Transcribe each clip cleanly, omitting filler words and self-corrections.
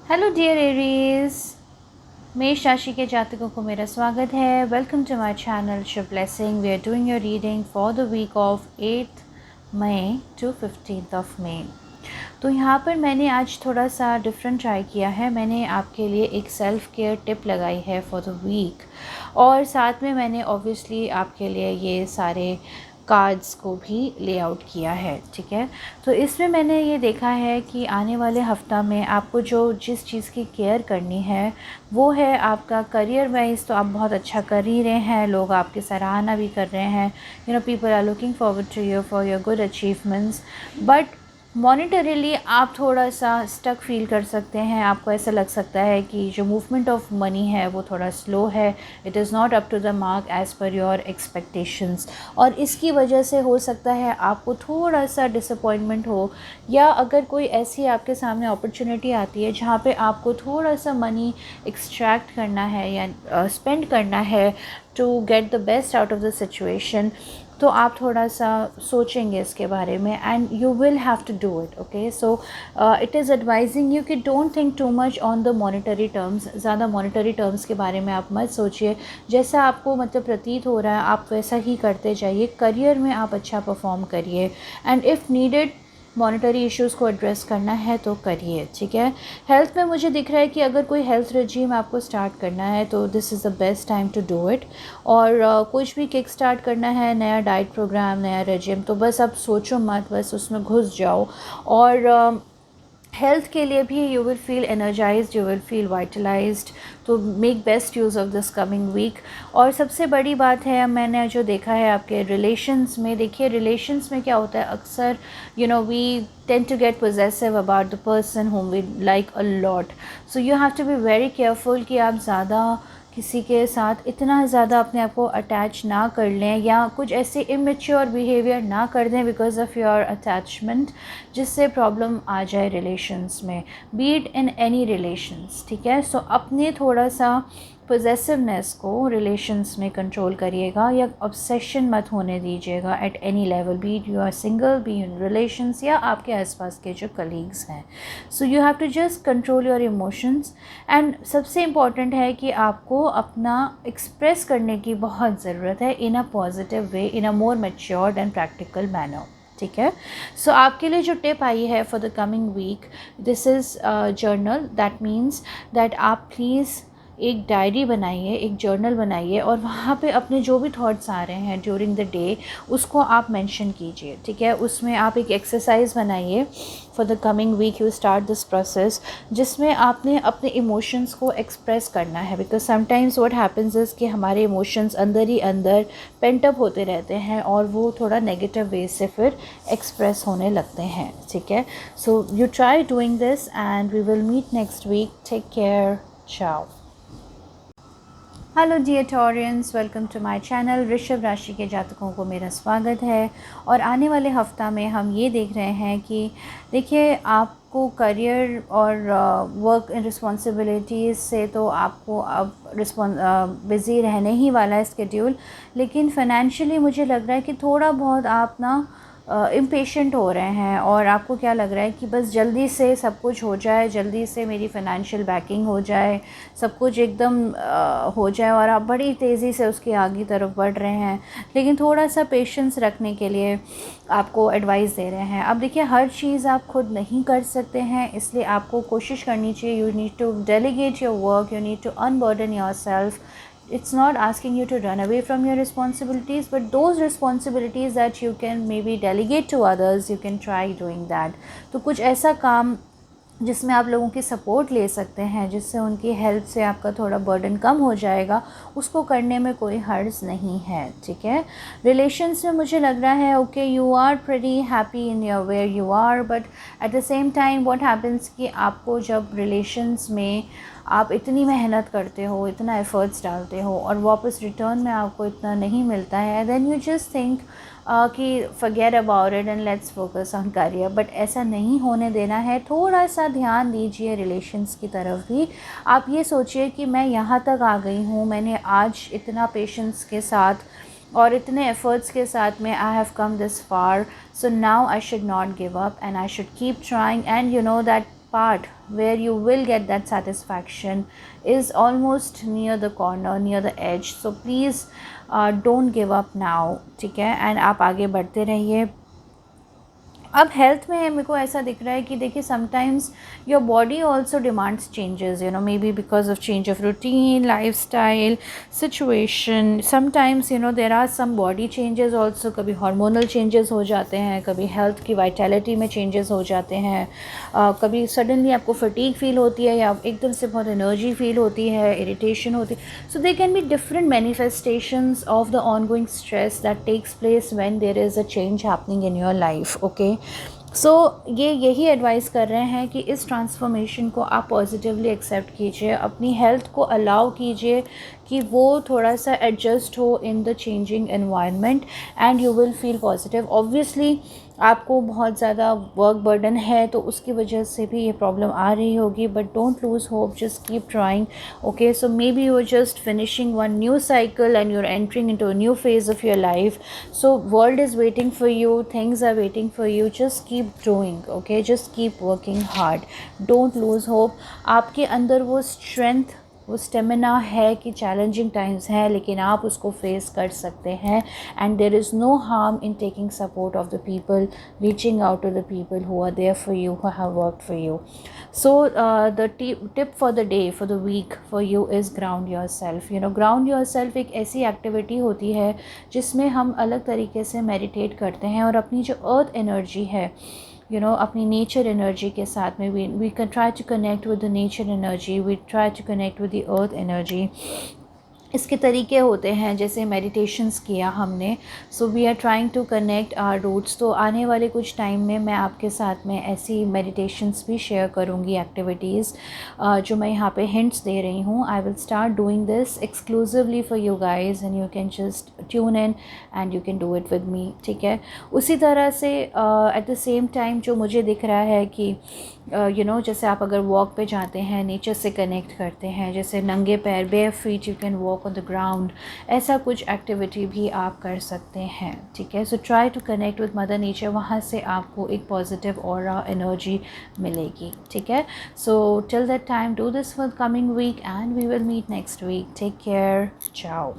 Hello dear Aries, मेष राशि के जातकों को मेरा स्वागत है। Welcome to my channel Shiv blessing. We are doing your reading for the week of 8th May to 15th of May. तो यहाँ पर मैंने आज थोड़ा सा डिफरेंट ट्राई किया है। मैंने आपके लिए एक सेल्फ केयर टिप लगाई है फॉर द वीक, और साथ में मैंने ऑब्वियसली आपके लिए ये सारे कार्ड्स को भी लेआउट किया है। ठीक है, तो इसमें मैंने ये देखा है कि आने वाले हफ्ता में आपको जिस चीज़ की केयर करनी है वो है आपका करियर वाइज। तो आप बहुत अच्छा कर ही रहे हैं, लोग आपकी सराहना भी कर रहे हैं। People are looking forward to you for your good achievements. But monetarily आप थोड़ा सा स्टक फील कर सकते हैं। आपको ऐसा लग सकता है कि जो मूवमेंट ऑफ मनी है वो थोड़ा स्लो है। It is not up to the mark as per your expectations, और इसकी वजह से हो सकता है आपको थोड़ा सा डिसअपॉइंटमेंट हो, या अगर कोई ऐसी आपके सामने अपॉर्चुनिटी आती है जहाँ पे आपको थोड़ा सा मनी एक्सट्रैक्ट करना है या स्पेंड करना है to get the best out of the situation, तो आप थोड़ा सा सोचेंगे इसके बारे में and you will have to do it. Okay, so it is advising you कि don't think too much on the monetary terms. ज़्यादा मॉनिटरी टर्म्स के बारे में आप मत सोचिए। जैसा आपको प्रतीत हो रहा है आप वैसा ही करते जाइए। करियर में आप अच्छा परफॉर्म करिए, and if needed monetary issues को एड्रेस करना है तो करिए। ठीक है, हेल्थ में मुझे दिख रहा है कि अगर कोई हेल्थ रजीम आपको स्टार्ट करना है तो this is the best time to do it. और कुछ भी किक स्टार्ट करना है, नया डाइट प्रोग्राम, नया रजीम, तो बस आप सोचो मत, बस उसमें घुस जाओ। और हेल्थ के लिए भी you will feel energised, you will feel vitalised. तो make best use of this coming week. और सबसे बड़ी बात है, मैंने जो देखा है आपके रिलेशंस में, देखिए रिलेशंस में क्या होता है, अक्सर we tend to get possessive about the person whom we like a lot. So you have to be very careful कि आप ज़्यादा किसी के साथ इतना ज़्यादा अपने आप को अटैच ना कर लें, या कुछ ऐसे इमेच्योर बिहेवियर ना कर दें बिकॉज ऑफ़ योर अटैचमेंट, जिससे प्रॉब्लम आ जाए रिलेशंस में, B it in any relations. ठीक है, सो अपने थोड़ा सा पोजेसिवनेस को रिलेशंस में कंट्रोल करिएगा, या ऑब्सेशन मत होने दीजिएगा at any level, be it you are single, be in relations, या आपके आसपास के जो कलीग्स हैं। So you have to just control your emotions. And सबसे इम्पॉर्टेंट है कि आपको अपना एक्सप्रेस करने की बहुत ज़रूरत है in a positive way, in a more matured and practical manner. ठीक है, सो आपके लिए जो टिप आई है for the coming week, this is journal. That means that आप प्लीज़ एक डायरी बनाइए, एक जर्नल बनाइए, और वहाँ पे अपने जो भी थॉट्स आ रहे हैं ड्यूरिंग द डे उसको आप मेंशन कीजिए। ठीक है, उसमें आप एक एक्सरसाइज बनाइए for the coming week. You start this process जिसमें आपने अपने इमोशंस को एक्सप्रेस करना है, because sometimes what happens is कि हमारे इमोशंस अंदर ही अंदर पेंट अप होते रहते हैं और वो थोड़ा नेगेटिव वे से फिर एक्सप्रेस होने लगते हैं। ठीक है, so you try doing this and we will meet next week. Take care, ciao. Hello dear Taurians, welcome to my channel. वृषभ राशि के जातकों को मेरा स्वागत है। और आने वाले हफ्ता में हम ये देख रहे हैं कि देखिए आपको करियर और वर्क रिस्पॉन्सिबिलिटीज़ से तो आपको अब बिज़ी रहने ही वाला है स्केड्यूल, लेकिन फाइनेंशियली मुझे लग रहा है कि थोड़ा बहुत आप ना इम्पेशेंट हो रहे हैं, और आपको क्या लग रहा है कि बस जल्दी से सब कुछ हो जाए, जल्दी से मेरी फ़ाइनेंशियल बैकिंग हो जाए, सब कुछ एकदम हो जाए, और आप बड़ी तेज़ी से उसकी आगे तरफ बढ़ रहे हैं। लेकिन थोड़ा सा पेशेंस रखने के लिए आपको एडवाइस दे रहे हैं। अब देखिए हर चीज़ आप खुद नहीं कर सकते हैं, इसलिए आपको कोशिश करनी चाहिए। You need to delegate your work, you need to unburden yourself. It's not asking you to run away from your responsibilities, but those responsibilities that you can maybe delegate to others, you can try doing that. तो कुछ ऐसा काम जिसमें आप लोगों की support ले सकते हैं, जिससे उनकी हेल्प से आपका थोड़ा बर्डन कम हो जाएगा, उसको करने में कोई हर्ज नहीं है। ठीक है, रिलेशंस में मुझे लग रहा है okay, you are pretty happy in your where you are, but at the same time what happens कि आपको जब रिलेशंस में आप इतनी मेहनत करते हो, इतना एफर्ट्स डालते हो, और वापस रिटर्न में आपको इतना नहीं मिलता है, देन यू जस्ट थिंक कि forget about it and let's focus on career. But ऐसा नहीं होने देना है। थोड़ा सा ध्यान दीजिए रिलेशंस की तरफ भी। आप ये सोचिए कि मैं यहाँ तक आ गई हूँ, मैंने आज इतना पेशेंस के साथ और इतने एफर्ट्स के साथ में I have come this far, so now I should not give up and I should keep trying, and you know that part where you will get that satisfaction is almost near the corner, near the edge. So please don't give up now, ठीक है, and आप आगे बढ़ते रहिए. अब health में मेरे को ऐसा दिख रहा है कि देखिए sometimes your body also demands changes, you know, maybe because of change of routine, lifestyle, situation. Sometimes you know there are some body changes also. कभी हार्मोनल चेंजेस हो जाते हैं, कभी हेल्थ की वाइटैलिटी में changes हो जाते हैं, कभी सडनली आपको फटीग फील होती है या एकदम से बहुत एनर्जी फील होती है, इरिटेशन होती है. So they can be different manifestations of the ongoing stress that takes place when there is a change happening in your life. Okay, so ये यही एडवाइस कर रहे हैं कि इस ट्रांसफॉर्मेशन को आप पॉजिटिवली एक्सेप्ट कीजिए, अपनी हेल्थ को अलाउ कीजिए कि वो थोड़ा सा एडजस्ट हो in the changing environment and you will feel positive. Obviously आपको बहुत ज़्यादा वर्क बर्डन है तो उसकी वजह से भी ये प्रॉब्लम आ रही होगी, but don't lose hope, just keep trying. Okay, so maybe you are just finishing one new cycle and you're entering into a new phase of your life. So world is waiting for you, things are waiting for you. Just keep doing, okay, just keep working hard, don't lose hope. आपके अंदर वो strength, वो stamina है कि challenging times हैं लेकिन आप उसको फेस कर सकते हैं. And there is no harm in taking support of the people, reaching out to the people who are there for you, who have worked for you. So the tip for the day, for the week for you is ground yourself. You know, ground yourself एक ऐसी activity होती है जिसमें हम अलग तरीके से meditate करते हैं और अपनी जो अर्थ एनर्जी है, you know, अपनी नेचर एनर्जी के साथ में we can try to connect with the nature energy, we try to connect with the earth energy. इसके तरीके होते हैं जैसे मेडिटेशंस किया हमने. So we are trying to connect our roots. तो आने वाले कुछ टाइम में मैं आपके साथ में ऐसी मेडिटेशंस भी शेयर करूँगी, एक्टिविटीज़ जो मैं यहाँ पे हिंट्स दे रही हूँ. I will start doing this exclusively for you guys and you can just tune in and you can do it with me, ठीक है. उसी तरह से एट द सेम टाइम जो मुझे दिख रहा है कि यू नो, जैसे आप अगर वॉक पे जाते हैं, नेचर से कनेक्ट करते हैं, जैसे नंगे पैर, bare feet, you can walk on the ground, ऐसा कुछ एक्टिविटी भी आप कर सकते हैं, ठीक है. So try to connect with mother nature, वहाँ से आपको एक पॉजिटिव ऑरा एनर्जी मिलेगी, ठीक है. So till that time do this for coming week and we will meet next week. Take care, ciao.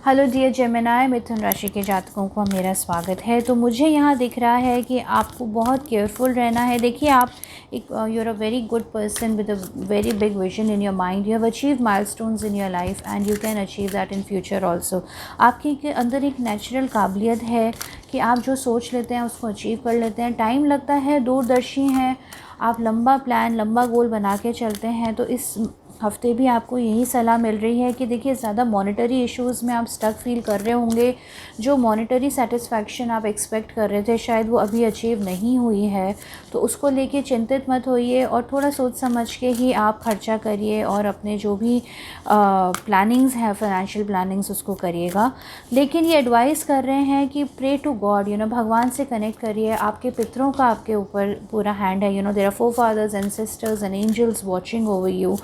Hello dear Gemini, मिथुन राशि के जातकों को मेरा स्वागत है. तो मुझे यहाँ दिख रहा है कि आपको बहुत केयरफुल रहना है. देखिए आप एक you are a very good person with a very big vision in your mind. You have achieve milestones in your life and you can achieve that in future also. आपके अंदर एक नेचुरल काबिलियत है कि आप जो सोच लेते हैं उसको अचीव कर लेते हैं. टाइम लगता है, दूरदर्शी हैं आप, लंबा प्लान, लंबा गोल बना के चलते हैं. तो इस हफ्ते भी आपको यही सलाह मिल रही है कि देखिए ज़्यादा मॉनेटरी इश्यूज़ में आप स्टक फील कर रहे होंगे. जो मॉनेटरी सेटिस्फैक्शन आप एक्सपेक्ट कर रहे थे शायद वो अभी अचीव नहीं हुई है, तो उसको लेके चिंतित मत होइए और थोड़ा सोच समझ के ही आप खर्चा करिए और अपने जो भी प्लानिंग्स हैं, फाइनेंशियल प्लानिंग्स, उसको करिएगा. लेकिन ये एडवाइस कर रहे हैं कि pray to God, you know, भगवान से कनेक्ट करिए. आपके पितरों का आपके ऊपर पूरा हैंड है. You know, there are forefathers and sisters and angels watching over you.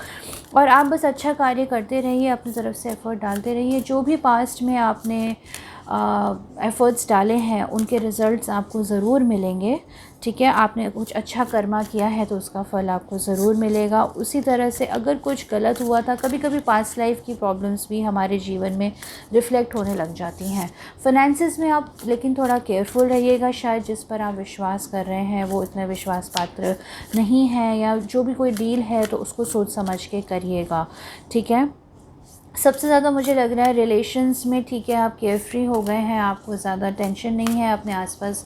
और आप बस अच्छा कार्य करते रहिए, अपनी तरफ से एफ़र्ट डालते रहिए. जो भी पास्ट में आपने एफ़र्ट्स डाले हैं उनके रिज़ल्ट्स आपको ज़रूर मिलेंगे, ठीक है. आपने कुछ अच्छा कर्मा किया है तो उसका फल आपको ज़रूर मिलेगा. उसी तरह से अगर कुछ गलत हुआ था, कभी कभी पास्ट लाइफ की प्रॉब्लम्स भी हमारे जीवन में रिफ़्लेक्ट होने लग जाती हैं. फाइनेंसिस में आप लेकिन थोड़ा केयरफुल रहिएगा. शायद जिस पर आप विश्वास कर रहे हैं वो इतने विश्वास पात्र नहीं है, या जो भी कोई डील है तो उसको सोच समझ के करिएगा, ठीक है. सबसे ज़्यादा मुझे लग रहा है रिलेशंस में, ठीक है, आप केयरफ्री हो गए हैं, आपको ज़्यादा टेंशन नहीं है. अपने आसपास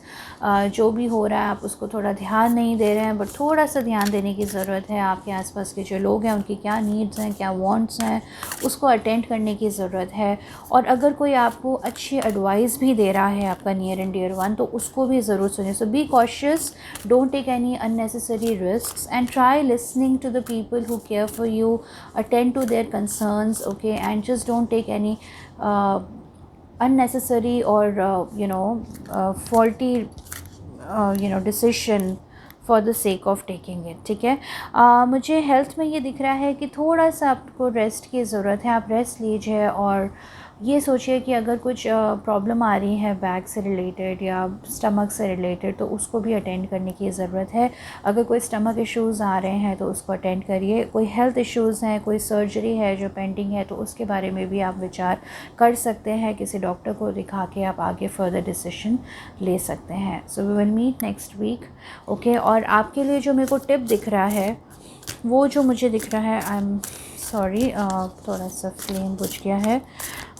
जो भी हो रहा है आप उसको थोड़ा ध्यान नहीं दे रहे हैं, बट थोड़ा सा ध्यान देने की ज़रूरत है. आपके आसपास के जो लोग हैं उनकी क्या नीड्स हैं, क्या वांट्स हैं, उसको अटेंड करने की ज़रूरत है. और अगर कोई आपको अच्छी एडवाइस भी दे रहा है, आपका नियर एंड डियर वन, तो उसको भी ज़रूर सुनिए. So be cautious, don't take any unnecessary risks and try listening to the people who care for you, attend to their concerns, okay. And just don't take any unnecessary or faulty decision for the sake of taking it, ठीक है. मुझे health में ये दिख रहा है कि थोड़ा सा आपको रेस्ट की ज़रूरत है. आप रेस्ट लीजिए और ये सोचिए कि अगर कुछ प्रॉब्लम आ रही है बैक से रिलेटेड या स्टमक से रिलेटेड, तो उसको भी अटेंड करने की ज़रूरत है। अगर कोई स्टमक इश्यूज़ आ रहे हैं तो उसको अटेंड करिए। कोई हेल्थ इश्यूज़ हैं, कोई सर्जरी है जो पेंडिंग है, तो उसके बारे में भी आप विचार कर सकते हैं। किसी डॉक्टर को दिखा के आप आगे फर्दर डिसीजन ले सकते हैं। So we will meet next week, okay. और आपके लिए जो मेरे को टिप दिख रहा है, वो जो मुझे दिख रहा है, आई एम सॉरी, थोड़ा सा फ्लेम बुझ गया है।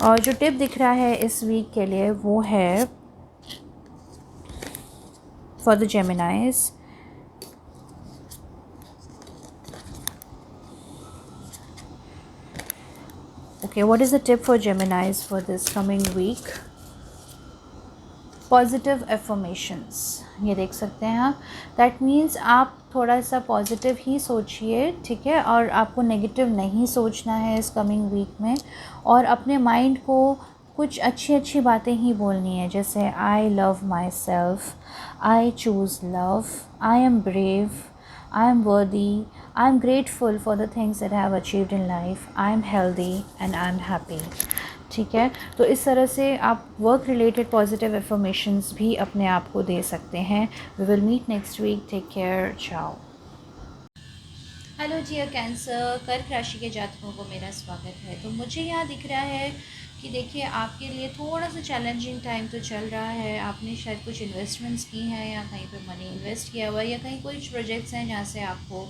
और जो टिप दिख रहा है इस वीक के लिए वो है for the Geminis. Okay, what is the tip for Geminis for this coming week? Positive affirmations, ये देख सकते हैं आप। दैट मीन्स आप थोड़ा सा पॉजिटिव ही सोचिए, ठीक है, और आपको नेगेटिव नहीं सोचना है इस कमिंग वीक में। और अपने माइंड को कुछ अच्छी अच्छी बातें ही बोलनी है, जैसे I love my self, I choose love, I am brave, I am वर्दी, I am grateful for the things that I have achieved in life, I am healthy and I am happy. ठीक है, तो इस तरह से आप work related positive affirmations भी अपने आप को दे सकते हैं। We will meet next week, take care, ciao. Hello dear Cancer, कर्क राशि के जातकों को मेरा स्वागत है। तो मुझे यहाँ दिख रहा है कि देखिए, आपके लिए थोड़ा सा चैलेंजिंग टाइम तो चल रहा है। आपने शायद कुछ इन्वेस्टमेंट्स की हैं या कहीं पे मनी इन्वेस्ट किया हुआ है, या कहीं कुछ प्रोजेक्ट्स हैं जहाँ से आपको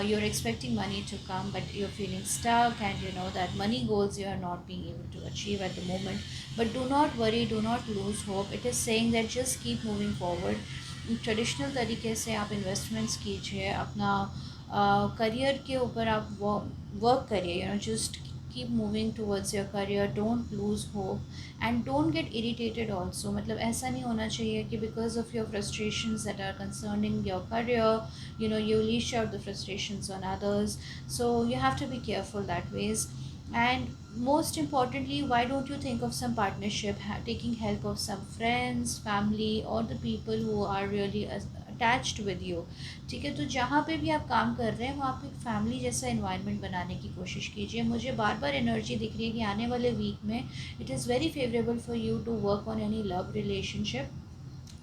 you're expecting money to come, but you're feeling stuck, and you know that money goals you are not being able to achieve at the moment. But do not worry, do not lose hope. It is saying that just keep moving forward. Traditional तरीके से आप investments कीजिए, अपना career के ऊपर आप work करिए, you know, just keep moving towards your career, don't lose hope and don't get irritated also. मतलब ऐसा नहीं होना चाहिए कि because of your frustrations that are concerning your career, you know, you leash out the frustrations on others. So you have to be careful that ways. And most importantly, why don't you think of some partnership, taking help of some friends, family, or the people who are really attached with you? ठीक है, तो जहाँ पे भी आप काम कर रहे हैं वहाँ पे एक फैमिली जैसा इन्वायरमेंट बनाने की कोशिश कीजिए। मुझे बार बार एनर्जी दिख रही है कि आने वाले वीक में it is very favourable for you to work on any love relationship.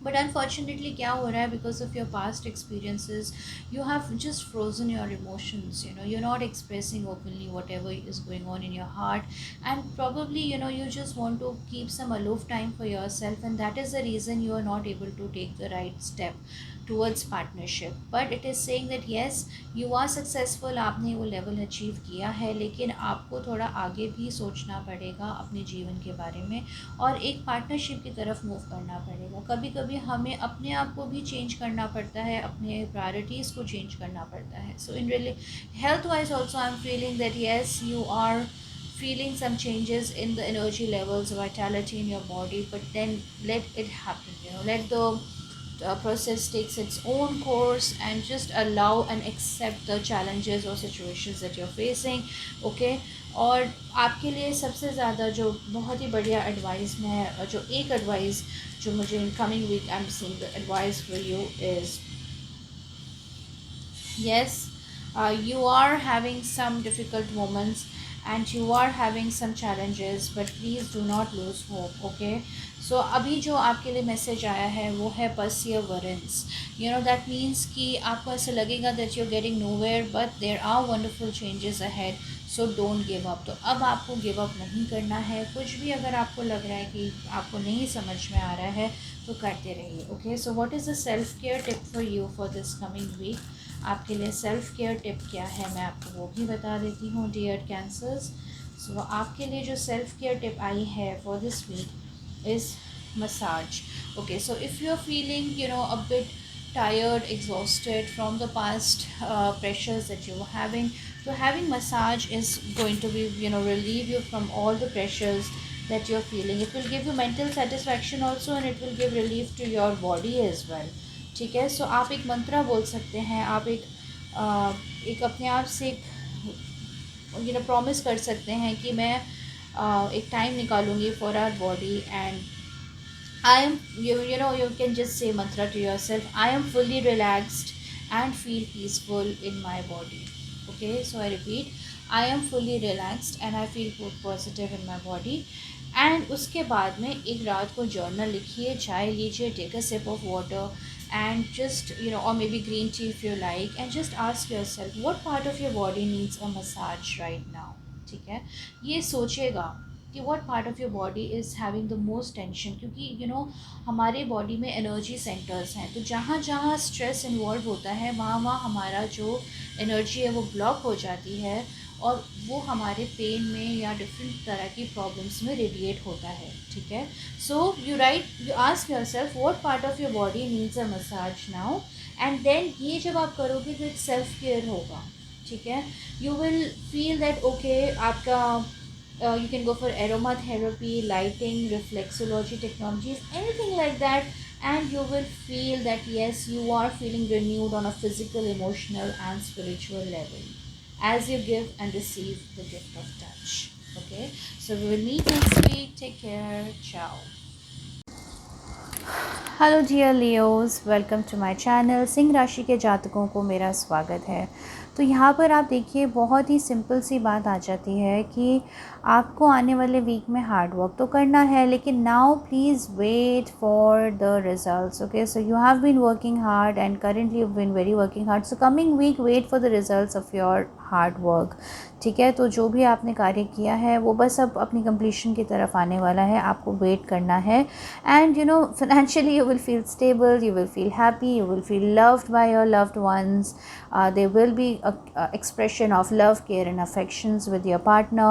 But unfortunately क्या हो रहा है, because of your past experiences you have just frozen your emotions, you know, you're not expressing openly whatever is going on in your heart, and probably, you know, you just want to keep some aloof time for yourself, and that is the reason you are not able to take the right step towards partnership. But it is saying that yes, you are successful, आपने वो level achieve किया है, लेकिन आपको थोड़ा आगे भी सोचना पड़ेगा अपने जीवन के बारे में, और एक पार्टनरशिप की तरफ मूव करना पड़ेगा। कभी कभी हमें अपने आप को भी चेंज करना पड़ता है, अपने प्रायोरिटीज़ को चेंज करना पड़ता है। So in really health wise also I am feeling that yes, you are feeling some changes in the energy levels, vitality in your body, but then let it happen, you know, let the process takes its own course, and just allow and accept the challenges or situations that you're facing, okay? और आपके लिए सबसे ज़्यादा जो बहुत ही बढ़िया advice मैं, जो एक एडवाइस जो मुझे in coming week I am seeing the advice for you is, yes, you are having some difficult moments and you are having some challenges, but please do not lose hope, okay? So अभी जो आपके लिए message आया है वो है perseverance, you know, that means कि आपको ऐसा लगेगा that you're getting nowhere, but there are wonderful changes ahead, so don't give up. तो अब आपको गिव अप नहीं करना है। कुछ भी अगर आपको लग रहा है कि आपको नहीं समझ में आ रहा है तो करते रहिए, okay? So what is the self care tip for you for this coming week? आपके लिए सेल्फ केयर टिप क्या है मैं आपको वो भी बता देती हूँ, डियर कैंसर्स। सो आपके लिए जो सेल्फ केयर टिप आई है for this week is massage, okay? So if you are feeling, you know, a bit tired, exhausted from the past pressures that you were having, so having massage is going to be, you know, relieve you from all the pressures that you're feeling. It will give you mental satisfaction also, and it will give relief to your body as well, ठीक है? सो आप एक मंत्रा बोल सकते हैं, आप एक अपने आप से यू नो प्रॉमिस कर सकते हैं कि मैं एक टाइम निकालूंगी for our body, and I am, you know, you can just say mantra to yourself, I am fully relaxed and feel peaceful in my body, okay? So I repeat, I am fully relaxed and I feel positive in my body, and उसके बाद में एक रात को journal लिखिए, चाय लीजिए, take a sip of water and just और maybe green tea if you like, and just ask yourself what part of your body needs a massage right now. ठीक है, ये सोचेगा कि what part of your body is having the most tension, क्योंकि हमारे body में energy centres हैं, तो जहाँ जहाँ स्ट्रेस इन्वॉल्व होता है वहाँ वहाँ हमारा जो एनर्जी है वो ब्लॉक हो जाती है, और वो हमारे पेन में या डिफरेंट तरह की प्रॉब्लम्स में रेडिएट होता है। ठीक है, so you ask yourself what part of your body needs a massage now, and then ये जब आप करोगे तो एक सेल्फ केयर होगा। ठीक है, you will feel that okay, आपका you can go for aromatherapy, lighting, reflexology technologies, anything like that, and you will feel that yes, you are feeling renewed on a physical, emotional and spiritual level as you give and receive the gift of touch. Okay, so we will meet next week. Take care. Ciao. Hello dear Leos, welcome to my channel. सिंह राशि के जातकों को मेरा स्वागत है। तो यहाँ पर आप देखिए, बहुत ही सिंपल सी बात आ जाती है कि आपको आने वाले वीक में हार्ड वर्क तो करना है, लेकिन now please wait for the results. Okay, so you have been working hard and currently you been very working hard, so coming week wait for the results of your hard work. ठीक है, तो जो भी आपने कार्य किया है वो बस अब अपनी कंप्लीशन की तरफ आने वाला है, आपको वेट करना है। And financially you will feel stable, you will feel happy, you will feel loved by your loved ones. There will be a expression of love, care and affections with your partner,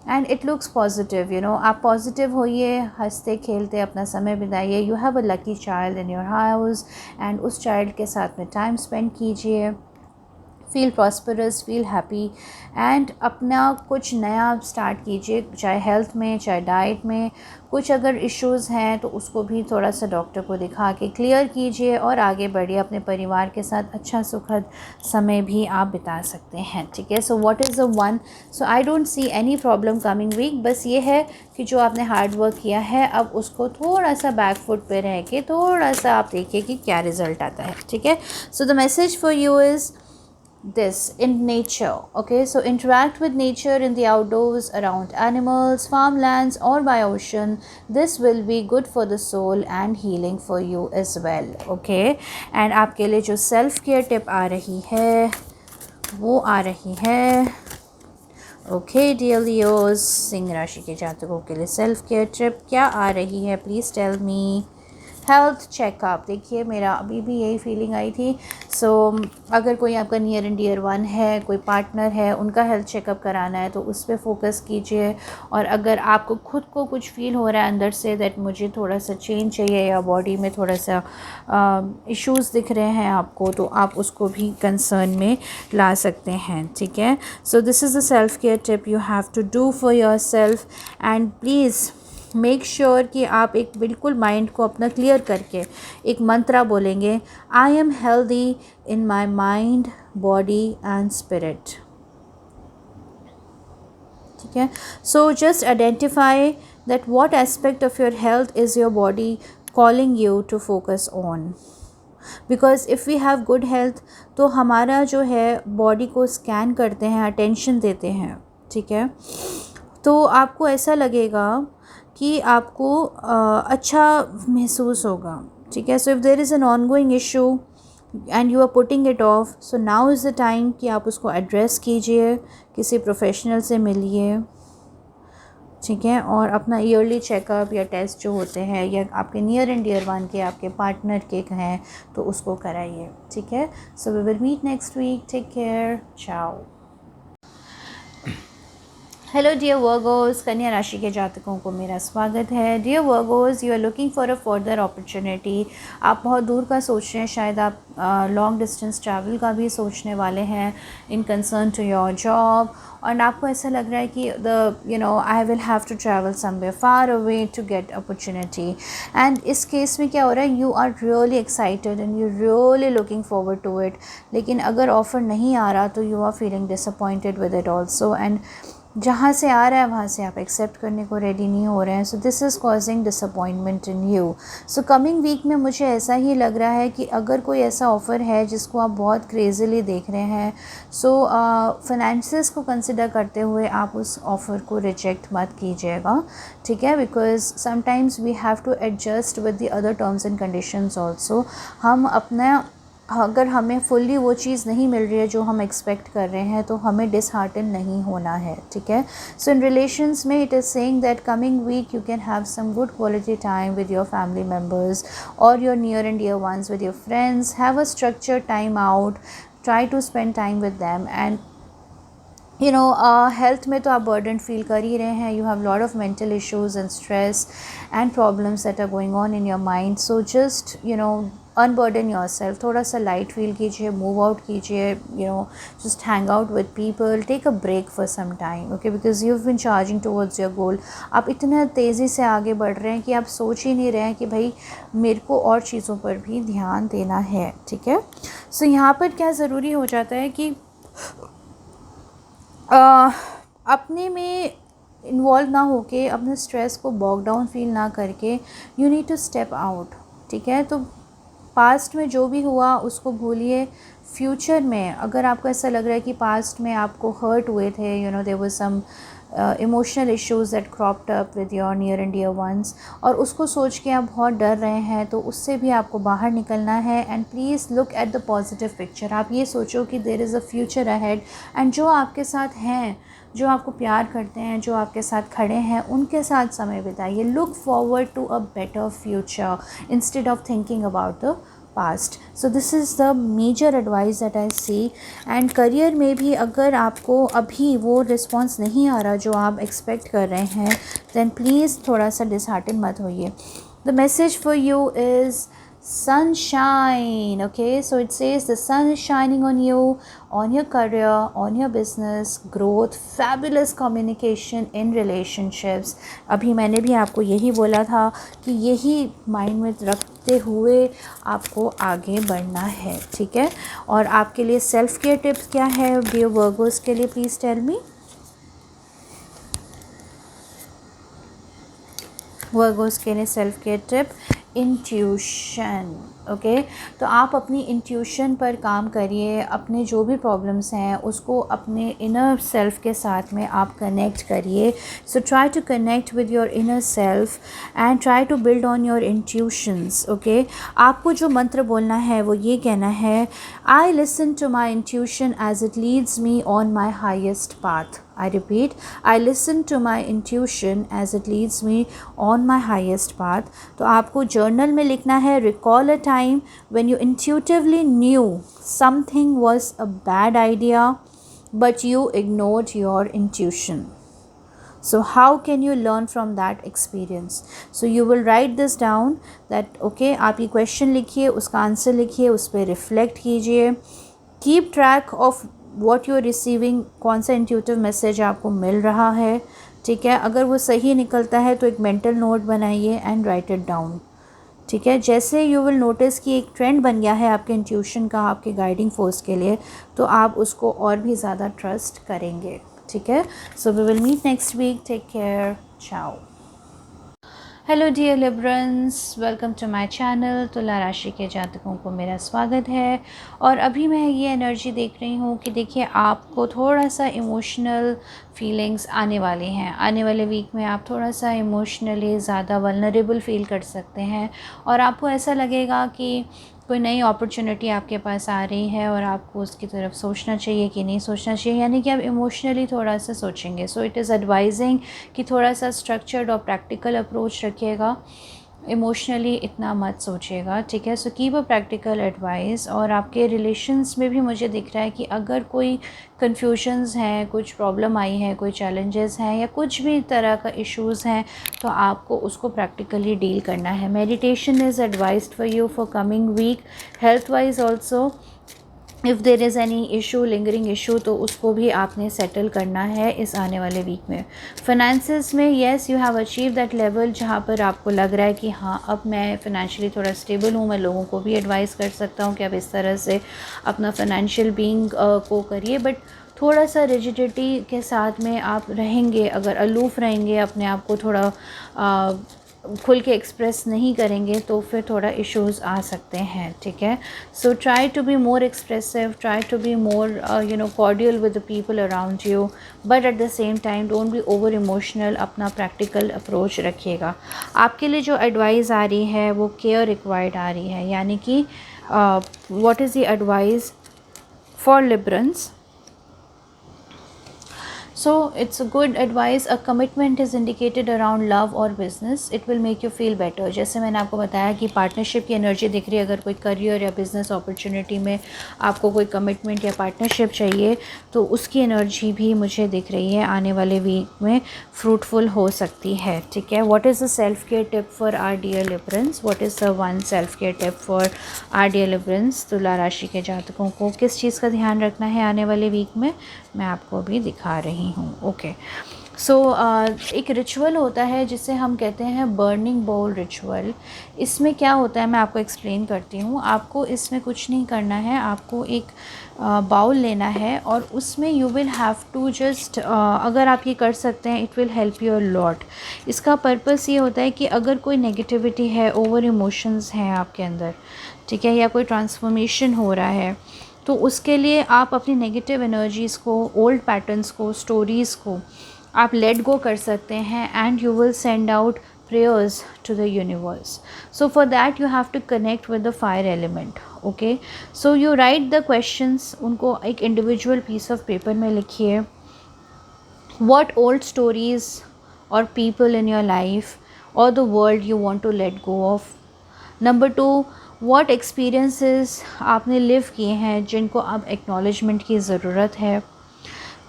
and it looks positive. आप positive होइए, हंसते खेलते अपना समय बिताइए। You have a lucky child in your house, and उस child के साथ में टाइम स्पेंड कीजिए। Feel prosperous, feel happy, and अपना कुछ नया स्टार्ट कीजिए, चाहे हेल्थ में, चाहे डाइट में। कुछ अगर इश्यूज़ हैं तो उसको भी थोड़ा सा डॉक्टर को दिखा के क्लियर कीजिए और आगे बढ़िए। अपने परिवार के साथ अच्छा सुखद समय भी आप बिता सकते हैं। ठीक है, so what is the one, so I don't see any problem coming week. बस ये है कि जो आपने हार्ड वर्क किया है, अब उसको थोड़ा सा बैक फुट पे रह के थोड़ा सा आप देखिए कि क्या रिज़ल्ट आता है। ठीक है, so the message for you is this in nature. Okay, so interact with nature in the outdoors, around animals, farmlands or by ocean. This will be good for the soul and healing for you as well. Okay, and आपके लिए जो self care tip आ रही है वो आ रही है, okay dear Leos, Singh राशि के जातकों के लिए सेल्फ केयर टिप क्या आ रही है, please tell me. Health checkup, देखिए मेरा अभी भी यही फीलिंग आई थी। सो अगर कोई आपका नियर एंड डियर वन है, कोई पार्टनर है, उनका हेल्थ चेकअप कराना है तो उस पर फोकस कीजिए। और अगर आपको खुद को कुछ फील हो रहा है अंदर से दैट मुझे थोड़ा सा चेंज चाहिए या बॉडी में थोड़ा सा इश्यूज़ दिख रहे हैं आपको, तो आप उसको भी कंसर्न में ला सकते हैं। ठीक है, so this is the self care tip you have to do for yourself, and please make sure कि आप एक बिल्कुल माइंड को अपना क्लियर करके एक मंत्रा बोलेंगे, I am healthy in my mind, body and spirit. ठीक है, so just identify that what aspect of your health is your body calling you to focus on, because if we have good health तो हमारा जो है body को scan करते हैं, attention देते हैं। ठीक है, तो आपको ऐसा लगेगा कि आपको अच्छा महसूस होगा। ठीक है, so if there is an ongoing issue and you are putting it off, so now is the time कि आप उसको एड्रेस कीजिए, किसी प्रोफेशनल से मिलिए। ठीक है, और अपना ईयरली चेकअप या टेस्ट जो होते हैं या आपके नियर एंड डियर वन के, आपके पार्टनर के हैं, तो उसको कराइए। ठीक है, so we will meet next week, take care, ciao. Hello dear Virgos, कन्या राशि के जातकों को मेरा स्वागत है। Dear Virgos, you are looking for a further opportunity. आप बहुत दूर का सोच रहे हैं, शायद आप लॉन्ग डिस्टेंस ट्रैवल का भी सोचने वाले हैं in concern to your job, और आपको ऐसा लग रहा है कि I will have to travel somewhere far away to get opportunity. And इस केस में क्या हो रहा है, you are really excited and you really looking forward to it, लेकिन अगर ऑफ़र नहीं आ रहा तो you are feeling disappointed with it also. And जहाँ से आ रहा है वहाँ से आप एक्सेप्ट करने को रेडी नहीं हो रहे हैं. So this is causing disappointment in you. So coming week में मुझे ऐसा ही लग रहा है कि अगर कोई ऐसा ऑफ़र है जिसको आप बहुत क्रेज़िली देख रहे हैं, सो फाइनेंसेस को कंसिडर करते हुए आप उस ऑफ़र को रिजेक्ट मत कीजिएगा, ठीक है. Because sometimes we have to adjust with the other terms and conditions also. हम अपना, अगर हमें फुल्ली वो चीज़ नहीं मिल रही है जो हम एक्सपेक्ट कर रहे हैं, तो हमें डिसहार्टन नहीं होना है, ठीक है. सो इन रिलेशंस में it is saying that coming week you can have some good quality time with your family members और your near and dear ones, with your friends. Have a structured time out, try to spend time with them. And you know health में तो आप burden feel कर ही रहे हैं. You have lot of mental issues and stress and problems that are going on in your mind. So just you know unburden yourself. थोड़ा सा light feel कीजिए, मूव आउट कीजिए, you know just hang out with people, take a break for some time, okay. Because you have been charging towards your goal. आप इतना तेज़ी से आगे बढ़ रहे हैं कि आप सोच ही नहीं रहे हैं कि भाई मेरे को और चीज़ों पर भी ध्यान देना है, ठीक है. सो यहाँ पर क्या ज़रूरी हो जाता है कि अपने में इन्वॉल्व ना होके, अपने स्ट्रेस को बॉग डाउन फील ना करके, you need to step out, ठीक है. तो पास्ट में जो भी हुआ उसको भूलिए. फ्यूचर में अगर आपको ऐसा लग रहा है कि पास्ट में आपको हर्ट हुए थे, you know there was some emotional issues that cropped up with your near and dear ones, और उसको सोच के आप बहुत डर रहे हैं, तो उससे भी आपको बाहर निकलना है. And please look at the positive picture. आप ये सोचो कि there is a future ahead, and जो आपके साथ हैं, जो आपको प्यार करते हैं, जो आपके साथ खड़े हैं, उनके साथ समय बिताइए. Look forward to a better future instead of thinking about the past. So this is the major advice that I see. And career में भी अगर आपको अभी वो रिस्पॉन्स नहीं आ रहा जो आप एक्सपेक्ट कर रहे हैं, देन प्लीज़ थोड़ा सा डिसहार्टन मत होइए. The message for you is sunshine. Okay, so it says the sun is shining on you, on your career, on your business growth, fabulous communication in relationships. अभी मैंने भी आपको यही बोला था कि यही माइंड में रखते हुए आपको आगे बढ़ना है, ठीक है. और आपके लिए सेल्फ केयर टिप्स क्या है डियर वर्गोस के लिए, प्लीज़ टेल मी. वर्गोस के लिए self care tip, intuition, okay. तो आप अपनी इंट्यूशन पर काम करिए. अपने जो भी प्रॉब्लम्स हैं उसको अपने इनर सेल्फ के साथ में आप कनेक्ट करिए. So try to connect with your inner self and try to build on your intuitions, okay. आपको जो मंत्र बोलना है वो ये कहना है, I listen to my intuition as it leads me on my highest path. I repeat, I listen to my intuition as it leads me on my highest path. तो आपको जर्नल में लिखना है, recall a time when you intuitively knew something was a bad idea but you ignored your intuition. So how can you learn from that experience? So you will write this down that okay, आप ये question लिखिए, उसका answer लिखिए, उस पर reflect कीजिए. Keep track of what you are receiving, कौन सा इंट्यूटिव मैसेज आपको मिल रहा है, ठीक है. अगर वो सही निकलता है तो एक मेंटल नोट बनाइए एंड राइट इट डाउन, ठीक है. जैसे यू विल नोटिस कि एक ट्रेंड बन गया है आपके इंट्यूशन का, आपके गाइडिंग फोर्स के लिए, तो आप उसको और भी ज़्यादा ट्रस्ट करेंगे, ठीक है. So we will meet next week. Take care. Ciao. Hello dear Librans, welcome to my channel. तुला राशि के जातकों को मेरा स्वागत है. और अभी मैं ये एनर्जी देख रही हूँ कि देखिए आपको थोड़ा सा इमोशनल फीलिंग्स आने वाली हैं. आने वाले वीक में आप थोड़ा सा इमोशनली ज़्यादा वल्नरेबल फील कर सकते हैं और आपको ऐसा लगेगा कि कोई नई अपॉर्चुनिटी आपके पास आ रही है और आपको उसकी तरफ सोचना चाहिए कि नहीं सोचना चाहिए, यानी कि आप इमोशनली थोड़ा सा सोचेंगे. सो इट इज़ एडवाइजिंग कि थोड़ा सा स्ट्रक्चर्ड और प्रैक्टिकल अप्रोच रखिएगा. इमोशनली इतना मत सोचिएगा, ठीक है. So keep a practical advice. और आपके रिलेशंस में भी मुझे दिख रहा है कि अगर कोई कन्फ्यूजन्स हैं, कुछ प्रॉब्लम आई है, कोई चैलेंजेस हैं या कुछ भी तरह का इश्यूज़ हैं, तो आपको उसको प्रैक्टिकली डील करना है. Meditation is advised for you for coming week. Health wise also if there is any issue, lingering issue, तो उसको भी आपने सेटल करना है इस आने वाले वीक में. फाइनेंसेस में yes, you have achieve that level जहाँ पर आपको लग रहा है कि हाँ अब मैं फ़ाइनेंशियली थोड़ा स्टेबल हूँ. मैं लोगों को भी एडवाइस कर सकता हूँ कि आप इस तरह से अपना फाइनेंशियल बीइंग को करिए. बट थोड़ा सा रिजिडिटी के साथ में आप रहेंगे, अगर अलूफ़ रहेंगे, अपने आप को थोड़ा खुल के एक्सप्रेस नहीं करेंगे तो फिर थोड़ा इश्यूज़ आ सकते हैं, ठीक है। So try to be more expressive, try to be more cordial with the people around you, but at the same time don't be over emotional, अपना प्रैक्टिकल अप्रोच रखिएगा। आपके लिए जो एडवाइस आ रही है वो केयर रिक्वायर्ड आ रही है, यानी कि what is the advice for Librans? So it's a good advice. A commitment is indicated around love or business. It will make you feel better. जैसे मैंने आपको बताया कि पार्टनरशिप की एनर्जी दिख रही है, अगर कोई करियर या बिज़नेस अपॉर्चुनिटी में आपको कोई कमिटमेंट या पार्टनरशिप चाहिए तो उसकी एनर्जी भी मुझे दिख रही है, आने वाले वीक में फ्रूटफुल हो सकती है, ठीक है। What is the self care tip for our dear Librans? What is the one self care tip for our dear Librans? तुला राशि के जातकों को किस चीज़ का ध्यान रखना है आने वाले वीक में, मैं आपको अभी दिखा रही हूँ। ओके, सो एक रिचुअल होता है जिसे हम कहते हैं बर्निंग बाउल रिचुअल। इसमें क्या होता है मैं आपको एक्सप्लेन करती हूँ। आपको इसमें कुछ नहीं करना है, आपको एक बाउल लेना है और उसमें you will have to just, अगर आप ये कर सकते हैं it will help you a lot. इसका पर्पस ये होता है कि अगर कोई नेगेटिविटी है, ओवर इमोशंस हैं आपके अंदर, ठीक है, या कोई ट्रांसफॉर्मेशन हो रहा है, तो उसके लिए आप अपनी नेगेटिव एनर्जीज़ को, ओल्ड पैटर्न्स को, स्टोरीज़ को आप लेट गो कर सकते हैं and you will send out prayers to the universe. So for that you have to connect with the fire element. Okay, so you write the questions, उनको एक individual piece of paper में लिखिए। What old stories और people in your life और the world you want to let go of. Number 2, what experiences आपने live किए हैं जिनको अब एक्नॉलेजमेंट की ज़रूरत है।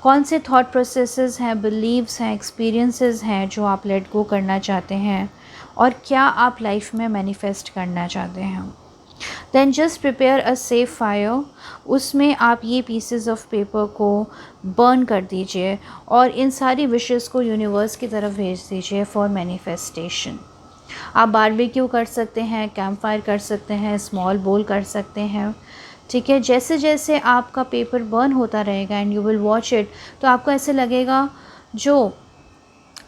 कौन से थॉट प्रोसेसेस हैं, बिलीव्स हैं, एक्सपीरियंसेस हैं जो आप लेट गो करना चाहते हैं और क्या आप लाइफ में मैनिफेस्ट करना चाहते हैं। Then just prepare a safe fire, उसमें आप ये पीसेस ऑफ पेपर को बर्न कर दीजिए और इन सारी विशेस को यूनिवर्स की तरफ भेज दीजिए फॉर मैनिफेस्टेशन। आप बारबेक्यू कर सकते हैं, कैंप फायर कर सकते हैं, स्मॉल बोल कर सकते हैं, ठीक है। जैसे जैसे आपका पेपर बर्न होता रहेगा and you will watch it, तो आपको ऐसे लगेगा जो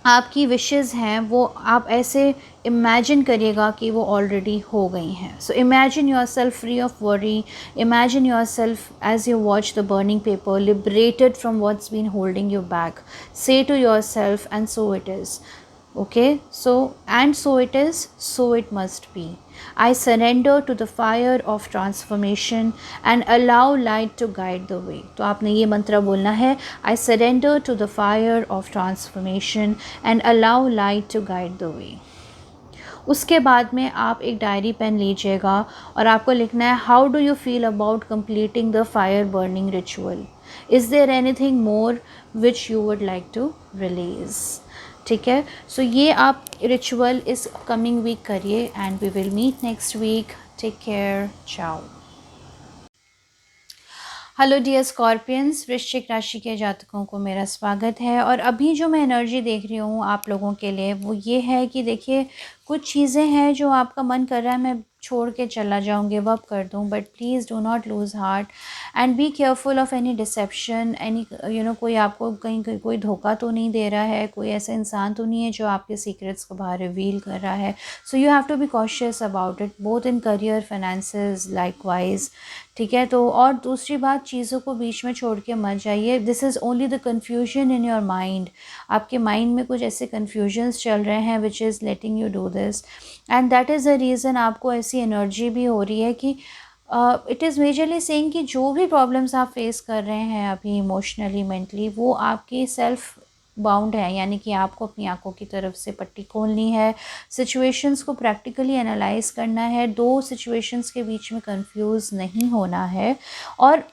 आपकी विशेज़ हैं वो आप ऐसे इमेजिन करिएगा कि वो ऑलरेडी हो गई हैं। So imagine yourself free of worry, imagine yourself as you watch the burning paper liberated from what's been holding you back. Say to yourself and so it is. Okay, so and so it is, so it must be. I surrender to the fire of transformation and allow light to guide the way. तो आपने ये मंत्र बोलना है, I surrender to the fire of transformation and allow light to guide the way. उसके बाद में आप एक डायरी पेन लीजिएगा और आपको लिखना है, how do you feel about completing the fire burning ritual? Is there anything more which you would like to release? ठीक है, सो ये आप रिचुअल इस कमिंग वीक करिए and we will meet next week. Take care, ciao. Hello dear Scorpions, वृश्चिक राशि के जातकों को मेरा स्वागत है। और अभी जो मैं एनर्जी देख रही हूँ आप लोगों के लिए वो ये है कि देखिए, कुछ चीज़ें हैं जो आपका मन कर रहा है मैं छोड़ के चला जाऊँ, गिव अप कर दूँ, but please do not lose heart and be careful of any deception, any कोई आपको कहीं कोई धोखा तो नहीं दे रहा है, कोई ऐसा इंसान तो नहीं है जो आपके सीक्रेट्स को बाहर रिवील कर रहा है। So you have to be cautious about it, both in career, finances, likewise, ठीक है। तो और दूसरी बात, चीज़ों को बीच में छोड़ के मत जाइए। This is only the confusion in your mind. आपके माइंड में कुछ ऐसे कन्फ्यूजन्स चल रहे हैं which is letting you do this, and that is the reason आपको ऐसी एनर्जी भी हो रही है कि इट इज़ मेजरली सेइंग कि जो भी प्रॉब्लम्स आप फेस कर रहे हैं अभी इमोशनली, मेंटली, वो आपकी सेल्फ बाउंड है, यानी कि आपको अपनी आंखों की तरफ से पट्टी खोलनी है, सिचुएशंस को प्रैक्टिकली एनालाइज करना है, दो सिचुएशंस के बीच में कंफ्यूज नहीं होना है। और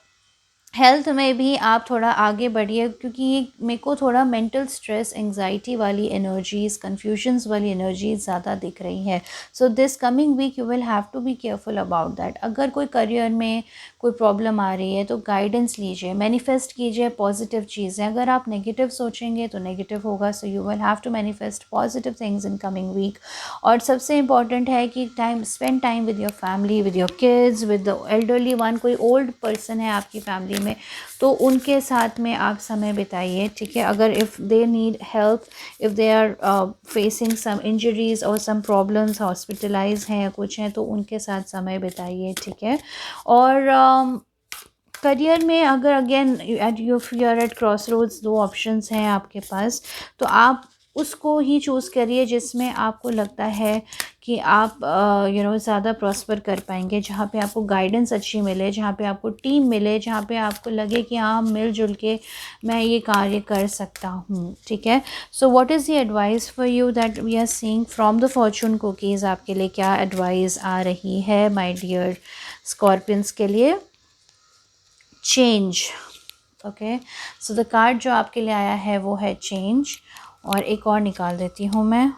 हेल्थ में भी आप थोड़ा आगे बढ़िए, क्योंकि ये मेरे को थोड़ा मेंटल स्ट्रेस, एंग्जाइटी वाली एनर्जीज़, कन्फ्यूजन्स वाली एनर्जीज़ ज़्यादा दिख रही है। So this coming week you will have to be careful about that. अगर कोई करियर में कोई प्रॉब्लम आ रही है तो गाइडेंस लीजिए, मैनिफेस्ट कीजिए पॉजिटिव चीज़ें। अगर आप नेगेटिव सोचेंगे तो नेगेटिव होगा, so you will have to manifest positive things in coming week. और सबसे इम्पॉर्टेंट है कि spend time with your family, with your kids, with the elderly one. कोई ओल्ड पर्सन है आपकी फैमिली करियर में, तो उनके साथ में आप समय बिताइए, ठीक है। अगर if they need help, if they are facing some injuries और सम प्रॉब्लम्स, हॉस्पिटलाइज हैं या कुछ हैं, तो उनके साथ समय बिताइए, ठीक है। और करियर में अगर again at you are at cross roads, दो ऑप्शंस हैं आपके पास, तो आप उसको ही चूज़ करिए जिसमें आपको लगता है कि आप ज़्यादा प्रॉस्पर कर पाएंगे, जहाँ पे आपको गाइडेंस अच्छी मिले, जहाँ पे आपको टीम मिले, जहाँ पे आपको लगे कि हाँ मिलजुल के मैं ये कार्य कर सकता हूँ, ठीक है। So what is the advice for you that we are seeing from the fortune cookies? आपके लिए क्या एडवाइस आ रही है माय डियर स्कॉर्पियंस के लिए? Change. Okay, so the card जो आपके लिए आया है वो है चेंज। और एक और निकाल देती हूँ मैं।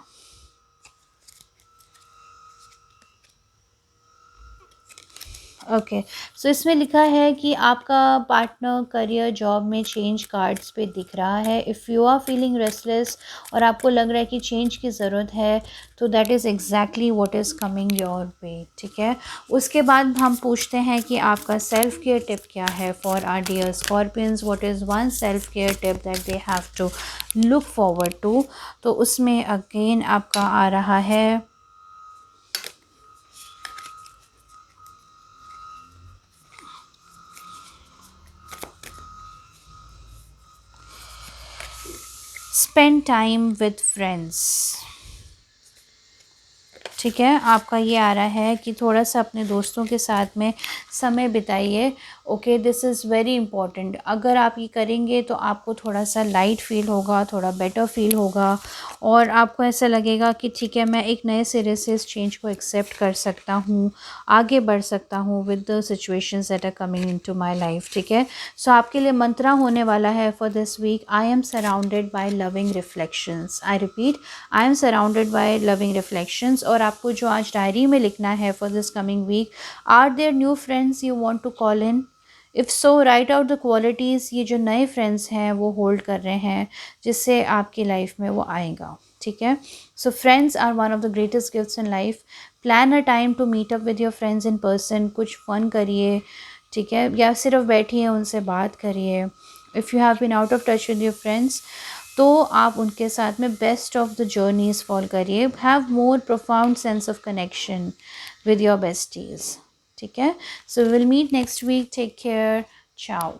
ओके, सो इसमें लिखा है कि आपका पार्टनर करियर जॉब में चेंज कार्ड्स पे दिख रहा है। If you are feeling restless और आपको लग रहा है कि चेंज की ज़रूरत है, तो that is exactly what is coming your way, ठीक है। उसके बाद हम पूछते हैं कि आपका सेल्फ केयर टिप क्या है for our dear Scorpions. What is one self care tip that they have to look forward to? तो उसमें अगेन आपका आ रहा है स्पेंड टाइम विद फ्रेंड्स, ठीक है। आपका ये आ रहा है कि थोड़ा सा अपने दोस्तों के साथ में समय बिताइए। Okay, this is very important. अगर आप ये करेंगे तो आपको थोड़ा सा लाइट फील होगा, थोड़ा बेटर फील होगा, और आपको ऐसा लगेगा कि ठीक है, मैं एक नए सिरे से इस चेंज को एक्सेप्ट कर सकता हूँ, आगे बढ़ सकता हूँ with the situations that are coming into my life, ठीक है। सो आपके लिए मंत्रा होने वाला है for this week, I am surrounded by loving reflections. I repeat, I am surrounded by loving reflections. और आपको जो आज डायरी में लिखना है for this coming week, are there new friends you want to call in? If so, write out the qualities ये जो नए फ्रेंड्स हैं वो होल्ड कर रहे हैं, जिससे आपकी लाइफ में वो आएगा, ठीक है। So friends are one of the greatest gifts in life. Plan a time to meet up with your friends in person, कुछ फ़न करिए, ठीक है, या सिर्फ बैठिए उनसे बात करिए। If you have been out of touch with your friends, तो आप उनके साथ में best of the journeys fall करिए। Have more profound sense of connection with your besties, ठीक है। So will meet next week, take care, ciao.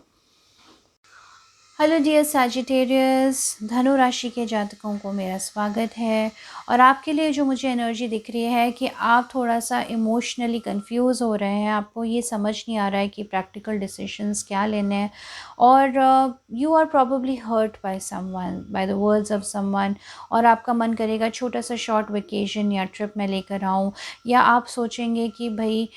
Hello dear Sagittarius, धनु राशि के जातकों को मेरा स्वागत है। और आपके लिए जो मुझे एनर्जी दिख रही है कि आप थोड़ा सा इमोशनली कंफ्यूज हो रहे हैं, आपको ये समझ नहीं आ रहा है कि प्रैक्टिकल डिसीजंस क्या लेने हैं, और you are probably hurt by someone, by the words of someone, और आपका मन करेगा छोटा सा शॉर्ट वेकेशन या ट्रिप में लेकर आऊँ, या आप सोचेंगे कि भाई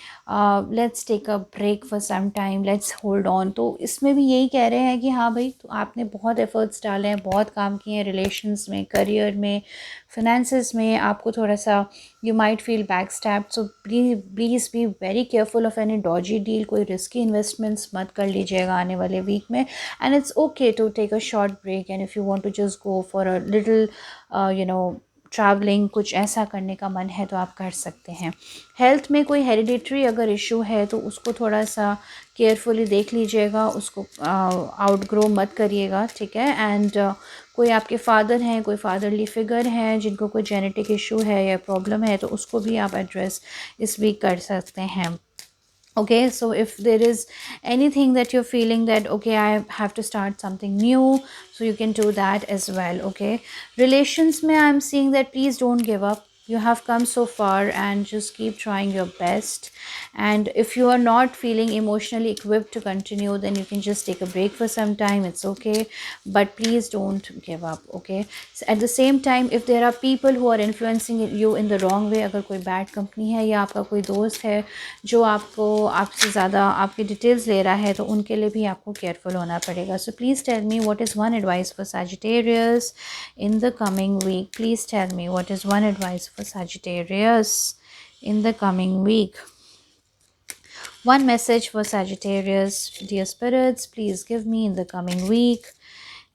let's take a break for some time, let's hold on. तो इसमें भी यही कह रहे हैं कि हाँ भाई, तो आपने बहुत एफर्ट्स डाले हैं, बहुत काम किए हैं रिलेशंस में, करियर में, फिनेंसेस में, आपको थोड़ा सा you might feel back stepped. So please be very careful of any dodgy deal, कोई रिस्की इन्वेस्टमेंट्स मत कर लीजिएगा आने वाले वीक में। And it's okay to take a short break, and if you want to just go for a little travelling, कुछ ऐसा करने का मन है तो आप कर सकते हैं। हेल्थ में कोई हेरिडिटरी अगर इशू है तो उसको थोड़ा सा केयरफुली देख लीजिएगा, उसको आउटग्रो मत करिएगा, ठीक है। एंड कोई आपके फादर हैं, कोई फादरली फिगर हैं जिनको कोई जेनेटिक इशू है या प्रॉब्लम है, तो उसको भी आप एड्रेस इस वीक कर सकते हैं। Okay, so if there is anything that you're feeling that okay, I have to start something new, so you can do that as well, okay. Relations mein I'm seeing that please don't give up. You have come so far and just keep trying your best. And if you are not feeling emotionally equipped to continue, then you can just take a break for some time, it's okay, but please don't give up, okay. So at the same time, if there are people who are influencing you in the wrong way, अगर कोई bad company है या आपका कोई दोस्त है जो आपको आपसे ज़्यादा आपकी डिटेल्स ले रहा है, तो उनके लिए भी आपको केयरफुल होना पड़ेगा। So please tell me what is one advice for Sagittarius in the coming week. Please tell me what is one advice for Sagittarius in the coming week. One message for Sagittarius, dear spirits, please give me in the coming week.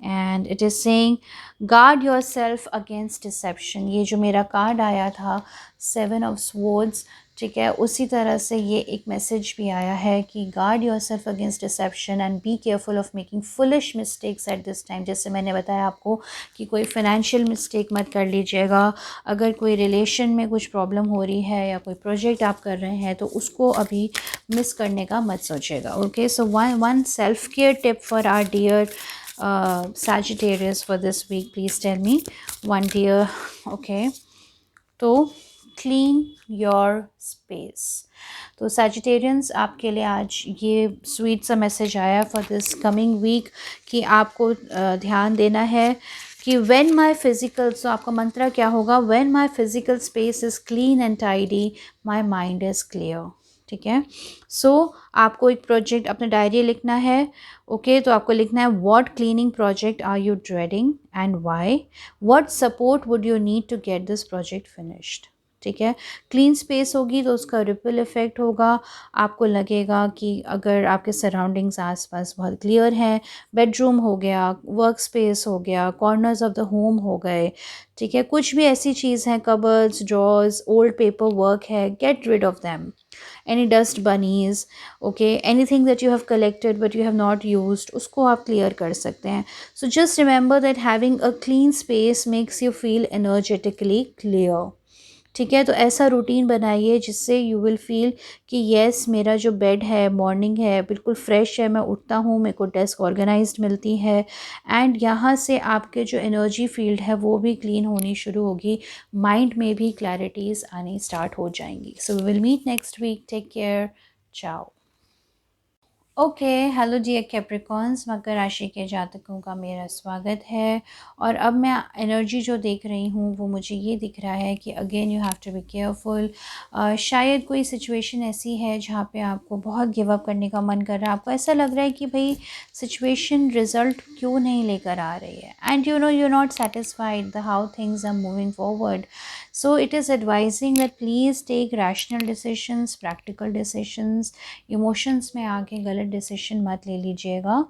And it is saying guard yourself against deception. ये जो मेरा card आया था 7 of Swords, ठीक है। उसी तरह से ये एक मैसेज भी आया है कि guard your self against dissipation and be careful of making foolish mistakes at this time. जैसे मैंने बताया आपको कि कोई फाइनेंशियल मिस्टेक मत कर लीजिएगा। अगर कोई रिलेशन में कुछ प्रॉब्लम हो रही है या कोई प्रोजेक्ट आप कर रहे हैं तो उसको अभी मिस करने का मत सोचिएगा। Okay, so one self care tip for our dear Sagittarius for this week, please tell me one dear. Okay, तो क्लीन योर स्पेस। तो सैजिटेरियंस आपके लिए आज ये स्वीट सा मैसेज आया फॉर दिस कमिंग वीक कि आपको ध्यान देना है कि व्हेन माय फिजिकल, सो आपका मंत्र क्या होगा, when my physical space is clean and tidy my mind is clear. ठीक है। सो आपको एक प्रोजेक्ट अपना डायरी लिखना है। ओके, तो आपको लिखना है what cleaning project are you dreading and why, what support would you need to get this project finished. ठीक है। क्लीन स्पेस होगी तो उसका रिपल इफ़ेक्ट होगा। आपको लगेगा कि अगर आपके सराउंडिंग्स आसपास बहुत क्लियर हैं, बेडरूम हो गया, वर्क स्पेस हो गया, कॉर्नर्स ऑफ द होम हो गए, ठीक है, कुछ भी ऐसी चीज़ हैं, cupboards, drawers, old paper work है, get rid of them. any dust bunnies, okay, anything that you have collected but you have not used, उसको आप clear कर सकते हैं। So just remember that having a clean space makes you feel energetically clear। ठीक है। तो ऐसा routine बनाइए जिससे यू विल फील कि येस, मेरा जो बेड है, मॉर्निंग है, बिल्कुल फ्रेश है, मैं उठता हूँ, मेरे को डेस्क ऑर्गेनाइज्ड मिलती है एंड यहाँ से आपके जो एनर्जी फील्ड है वो भी क्लीन होनी शुरू होगी, माइंड में भी क्लैरिटीज़ आनी स्टार्ट हो जाएंगी। So we will meet next week, take care, ciao. Okay, hello dear Capricorns, मकर राशि के जातकों का मेरा स्वागत है। और अब मैं एनर्जी जो देख रही हूँ वो मुझे ये दिख रहा है कि again you have to be careful. शायद कोई सिचुएशन ऐसी है जहाँ पे आपको बहुत गिव अप करने का मन कर रहा है। आपको ऐसा लग रहा है कि भाई सिचुएशन रिजल्ट क्यों नहीं लेकर आ रही है and you know you are not satisfied the how things are moving forward. So it is advising that please take rational decisions, practical decisions. Emotions में आके गलत डिसीजन मत ले लीजिएगा।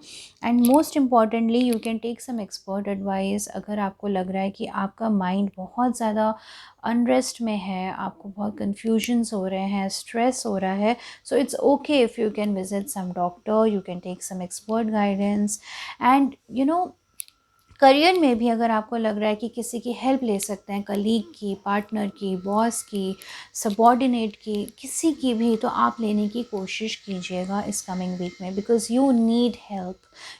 And most importantly you can take some expert advice. अगर आपको लग रहा है कि आपका माइंड बहुत ज़्यादा अनरेस्ट में है, आपको बहुत कन्फ्यूजन्स हो रहे हैं, स्ट्रेस हो रहा है, so it's okay if you can visit some doctor, you can take some expert guidance. And you know career में भी अगर आपको लग रहा है कि किसी की हेल्प ले सकते हैं, कलीग की, पार्टनर की, बॉस की, सबॉर्डिनेट की, किसी की भी, तो आप लेने की कोशिश कीजिएगा इस कमिंग वीक में, because you need help,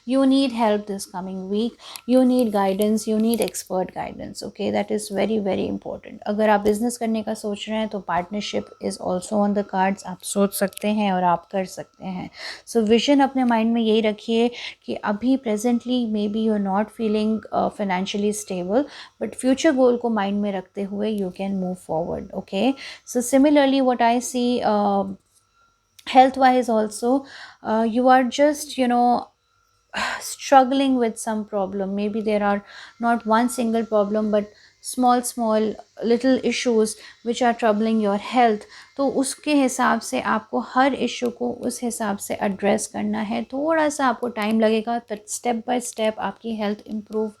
you need help this coming week, you need guidance, you need expert guidance. Okay, that is very very important. अगर आप बिजनेस करने का सोच रहे हैं तो partnership is also on the cards, आप सोच सकते हैं और आप कर सकते हैं। सो विजन अपने माइंड में यही रखिए कि अभी presently maybe you are not feeling financially stable, but future goal को mind में रखते हुए you can move forward. Okay, so similarly what I see health wise also, you are just struggling with some problem. Maybe there are not one single problem but small little issues which are troubling your health. तो उसके हिसाब से आपको हर issue को उस हिसाब से address करना है। थोड़ा सा आपको टाइम लगेगा, तो स्टेप बाय स्टेप आपकी हेल्थ इम्प्रूव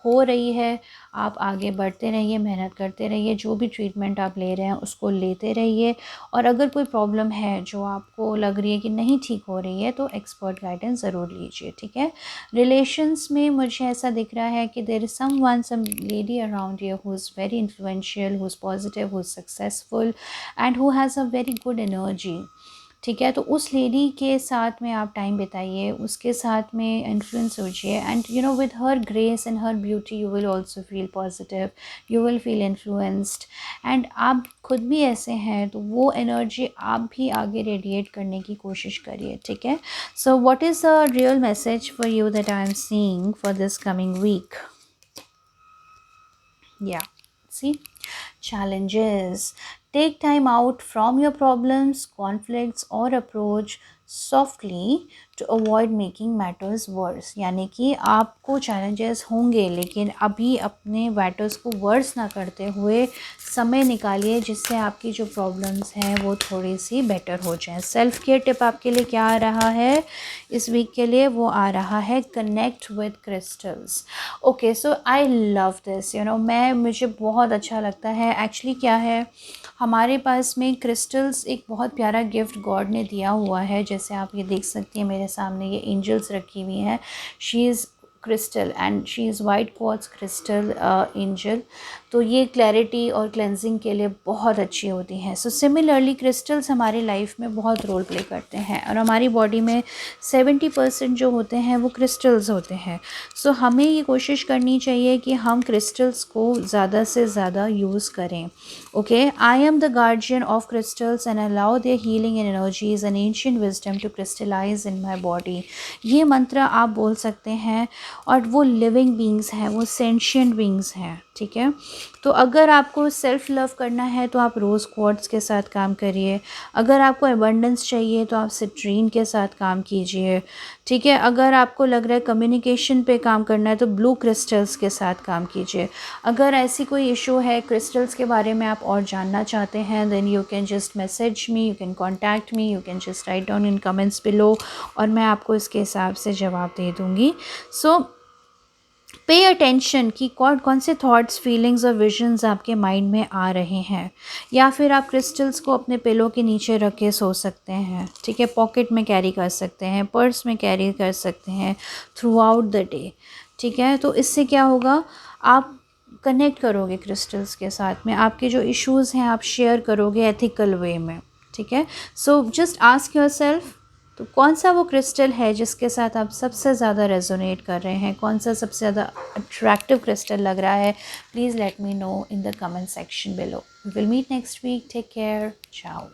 हो रही है। आप आगे बढ़ते रहिए, मेहनत करते रहिए, जो भी ट्रीटमेंट आप ले रहे हैं उसको लेते रहिए। और अगर कोई प्रॉब्लम है जो आपको लग रही है कि नहीं ठीक हो रही है तो एक्सपर्ट गाइडेंस ज़रूर लीजिए। ठीक है। रिलेशंस में मुझे ऐसा दिख रहा है कि there is some lady around you who is very influential, who is positive, who is successful and who has a very good energy. ठीक है। तो उस लेडी के साथ में आप टाइम बिताइए, उसके साथ में इन्फ्लुएंस होइए and you know with her grace and her beauty you will also feel positive, you will feel influenced and आप खुद भी ऐसे हैं तो वो एनर्जी आप भी आगे रेडिएट करने की कोशिश करिए। ठीक है। So what is the real message for you that I am seeing for this coming week? Yeah, see, challenges. Take time out from your problems, conflicts, or approach softly to avoid making matters worse, यानी कि आपको challenges होंगे लेकिन अभी अपने matters को verse ना करते हुए समय निकालिए जिससे आपकी जो प्रॉब्लम्स हैं वो थोड़ी सी बेटर हो जाएं। सेल्फ केयर टिप आपके लिए क्या आ रहा है इस वीक के लिए? वो आ रहा है connect with crystals. Okay, so I love this, मुझे बहुत अच्छा लगता है। एक्चुअली क्या है, हमारे पास में क्रिस्टल्स एक बहुत प्यारा गिफ्ट गॉड ने दिया हुआ है। जैसे आप ये देख सकती हैं मेरे सामने ये एंजल्स रखी हुई हैं। She is crystal and she is white quartz crystal angel. तो ये क्लैरिटी और क्लेंजिंग के लिए बहुत अच्छी होती हैं। सो सिमिलरली क्रिस्टल्स हमारी लाइफ में बहुत रोल प्ले करते हैं और हमारी बॉडी में 70% जो होते हैं वो क्रिस्टल्स होते हैं। सो हमें ये कोशिश करनी चाहिए कि हम क्रिस्टल्स को ज़्यादा से ज़्यादा यूज़ करें। Okay, I am the guardian of crystals and allow their healing and energies and ancient wisdom to crystallize in my body. ये मंत्र आप बोल सकते हैं और वो लिविंग बींग्स हैं, वो सेंशियंट बींग्स हैं, ठीक है। तो अगर आपको सेल्फ लव करना है तो आप रोज़ क्वार्ट्ज के साथ काम करिए। अगर आपको एबंडेंस चाहिए तो आप सिट्रीन के साथ काम कीजिए, ठीक है। अगर आपको लग रहा है कम्युनिकेशन पे काम करना है तो ब्लू क्रिस्टल्स के साथ काम कीजिए। अगर ऐसी कोई इशू है क्रिस्टल्स के बारे में आप और जानना चाहते हैं then you can just message me, you can contact me, you can just write down in comments below और मैं आपको इसके हिसाब से जवाब दे दूँगी। सो पे अटेंशन कि कौन कौन से थॉट्स, फीलिंग्स और विजन्स आपके माइंड में आ रहे हैं। या फिर आप क्रिस्टल्स को अपने पिलो के नीचे रख के सो सकते हैं, ठीक है। पॉकेट में कैरी कर सकते हैं, पर्स में कैरी कर सकते हैं थ्रू आउट द डे, ठीक है। तो इससे क्या होगा, आप कनेक्ट करोगे क्रिस्टल्स के साथ में, आपके जो इश्यूज़ हैं आप शेयर करोगे एथिकल वे में, ठीक है। So just ask your self, तो कौन सा वो क्रिस्टल है जिसके साथ आप सबसे ज़्यादा रेजोनेट कर रहे हैं, कौन सा सबसे ज़्यादा अट्रैक्टिव क्रिस्टल लग रहा है? Please let me know in the comment section below. We will meet next week, take care, ciao.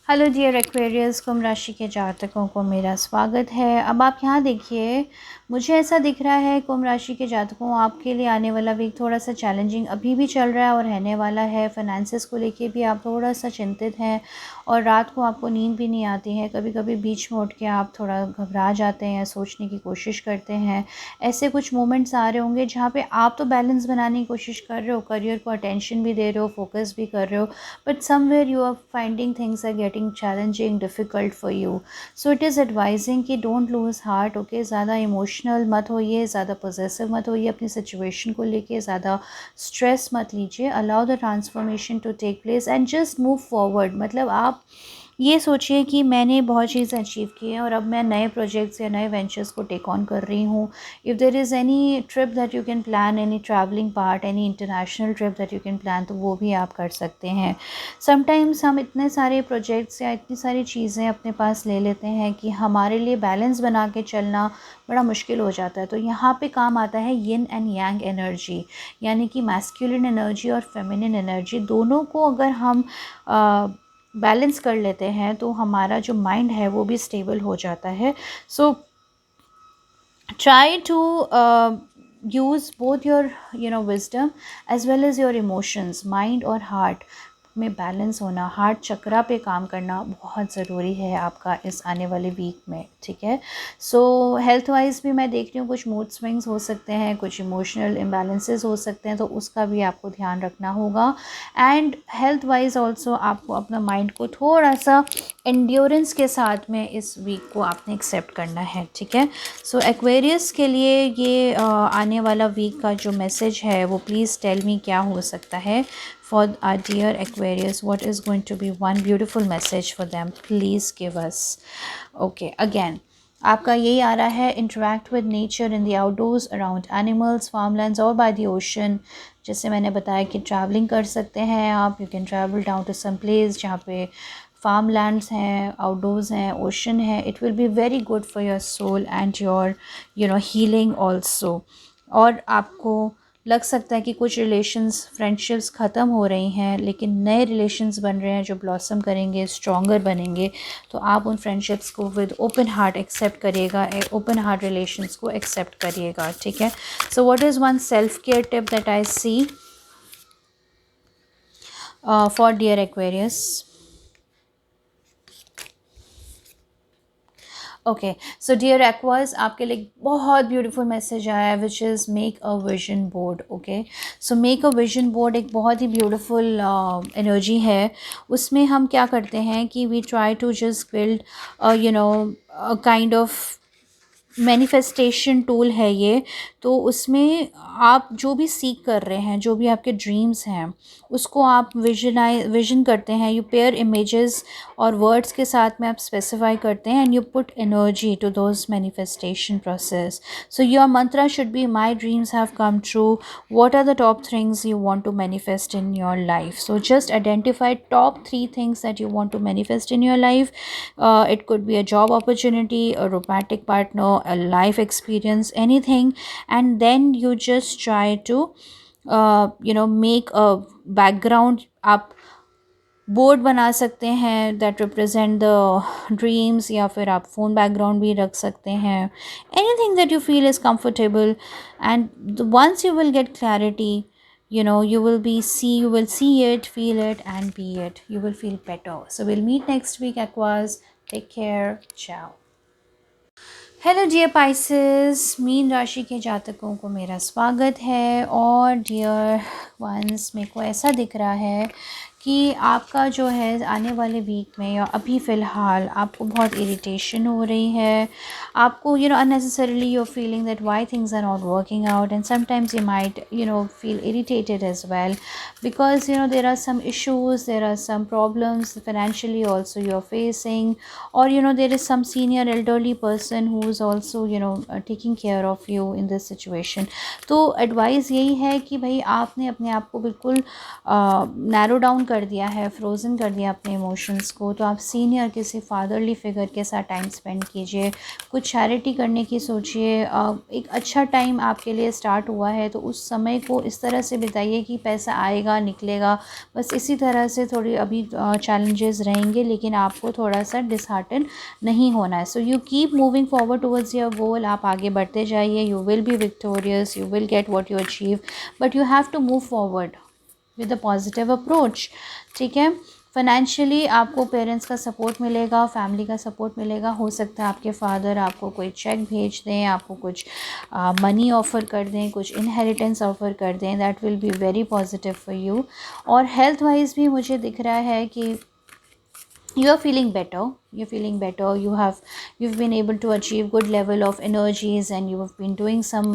Hello dear Aquarius, कुंभ राशि के जातकों को मेरा स्वागत है। अब आप यहाँ देखिए, मुझे ऐसा दिख रहा है कुंभ राशि के जातकों, आपके लिए आने वाला वीक थोड़ा सा चैलेंजिंग अभी भी चल रहा है और रहने वाला है। फाइनेंसेस को लेके भी आप थोड़ा सा चिंतित हैं और रात को आपको नींद भी नहीं आती है। कभी कभी बीच में उठ के आप थोड़ा घबरा जाते हैं, सोचने की कोशिश करते हैं। ऐसे कुछ मोमेंट्स आ रहे होंगे जहाँ पे आप तो बैलेंस बनाने की कोशिश कर रहे हो, करियर को अटेंशन भी दे रहे हो, फोकस भी कर रहे हो, but somewhere you are finding things are getting challenging, difficult for you. So it is advising कि don't lose heart, okay? ज़्यादा इमोशनल मत होइए, ज़्यादा पोजेसिव मत होइए, अपनी सिचुएशन को लेके ज़्यादा स्ट्रेस मत लीजिए। Allow the transformation to take place and just move forward. मतलब आप ये सोचिए कि मैंने बहुत चीज़ें अचीव की हैं और अब मैं नए प्रोजेक्ट्स या नए वेंचर्स को टेक ऑन कर रही हूँ। If there is any trip that you can plan, any travelling part, any international trip that you can plan, तो वो भी आप कर सकते हैं। समटाइम्स हम इतने सारे प्रोजेक्ट्स या इतनी सारी चीज़ें अपने पास ले लेते हैं कि हमारे लिए बैलेंस बना के चलना बड़ा मुश्किल हो जाता है। तो यहाँ पे काम आता है यिन एंड यांग एनर्जी, यानी कि मैस्कुलिन एनर्जी और फेमिनिन एनर्जी दोनों को अगर हम बैलेंस कर लेते हैं तो हमारा जो माइंड है वो भी स्टेबल हो जाता है। So try to use both your wisdom as well as your emotions, mind और heart में बैलेंस होना, हार्ट चक्रा पे काम करना बहुत ज़रूरी है आपका इस आने वाले वीक में, ठीक है। सो हेल्थ वाइज भी मैं देख रही हूँ कुछ मूड स्विंग्स हो सकते हैं, कुछ इमोशनल इम्बैलेंसेस हो सकते हैं, तो उसका भी आपको ध्यान रखना होगा। एंड हेल्थ वाइज ऑल्सो आपको अपना माइंड को थोड़ा सा एंड्योरेंस के साथ में इस वीक को आपने एक्सेप्ट करना है, ठीक है। सो एक्वेरियस के लिए ये आने वाला वीक का जो मैसेज है वो प्लीज़ टेल मी क्या हो सकता है for our dear Aquarius. What is going to be one beautiful message for them? Please give us. Okay, again आपका यही आ रहा है, interact with nature in the outdoors, around animals, farmlands और by the ocean. जैसे मैंने बताया कि travelling कर सकते हैं आप, you can travel down to some place जहाँ पे फार्म लैंड्स हैं, आउटडोर्स हैं, ओशन है. It will be very good for your soul and your healing also. और आपको लग सकता है कि कुछ रिलेशंस, फ्रेंडशिप्स ख़त्म हो रही हैं लेकिन नए रिलेशंस बन रहे हैं जो ब्लॉसम करेंगे, स्ट्रॉन्गर बनेंगे. तो आप उन फ्रेंडशिप्स को विद ओपन हार्ट एक्सेप्ट करिएगा, ओपन हार्ट रिलेशंस को एक्सेप्ट करिएगा, ठीक है. So what is one self care tip that I see for dear Aquarius? Okay, so dear Aquas, आपके लिए एक बहुत ब्यूटीफुल मैसेज आया है which is make a vision board. Okay, so make a vision board एक बहुत ही beautiful energy है. उसमें हम क्या करते हैं कि we try to just build you know kind of manifestation tool है ये. तो उसमें आप जो भी सीख कर रहे हैं, जो भी आपके ड्रीम्स हैं, उसको आप विजन करते हैं. यू पेयर इमेजेस और वर्ड्स के साथ में आप स्पेसिफाई करते हैं and you put energy to those manifestation process. So your mantra should be my dreams have come true. what are the top things you want to manifest in your life? So just identify top 3 things that you want to manifest in your life. It could be a job opportunity, a romantic partner, a life experience, anything. And then you just try to make a background. आप board बना सकते हैं that represent the dreams, या फिर आप phone background भी रख सकते हैं. Anything that you feel is comfortable. And once you will get clarity, you will see it, feel it, and be it. You will feel better. So we'll meet next week, Aquas. Take care. Ciao. Hello dear Pisces, मीन राशि के जातकों को मेरा स्वागत है. और dear ones, मेरे को ऐसा दिख रहा है कि आपका जो है आने वाले वीक में या अभी फ़िलहाल आपको बहुत इरिटेशन हो रही है. आपको unnecessarily you're feeling that why things are not working out, and sometimes you might feel irritated as well, because there are some issues, there are some problems financially also you're facing, or there is some senior elderly person who is also taking care of you in this situation. तो advice यही है कि भाई आपने अपने आप को बिल्कुल नैरो डाउन कर दिया है, फ्रोज़न कर दिया अपने इमोशंस को. तो आप सीनियर किसी फादरली फिगर के साथ टाइम स्पेंड कीजिए, कुछ चैरिटी करने की सोचिए. एक अच्छा टाइम आपके लिए स्टार्ट हुआ है, तो उस समय को इस तरह से बिताइए कि पैसा आएगा निकलेगा. बस इसी तरह से थोड़ी अभी चैलेंजेस रहेंगे, लेकिन आपको थोड़ा सा डिसहार्टन नहीं होना है. So you keep moving forward towards your goal. आप आगे बढ़ते जाइए. You will be victorious, you will get what you achieve, but you have to move forward with a positive approach. ठीक है. फाइनेंशियली आपको पेरेंट्स का सपोर्ट मिलेगा, family का सपोर्ट मिलेगा. हो सकता है आपके फादर आपको कोई चेक भेज दें, आपको कुछ मनी ऑफ़र कर दें, कुछ इनहेरिटेंस ऑफ़र कर दें. That will be very positive for you. और हेल्थ वाइज भी मुझे दिख रहा है कि you are feeling better, you've been able to achieve good level of energies, and you have been doing some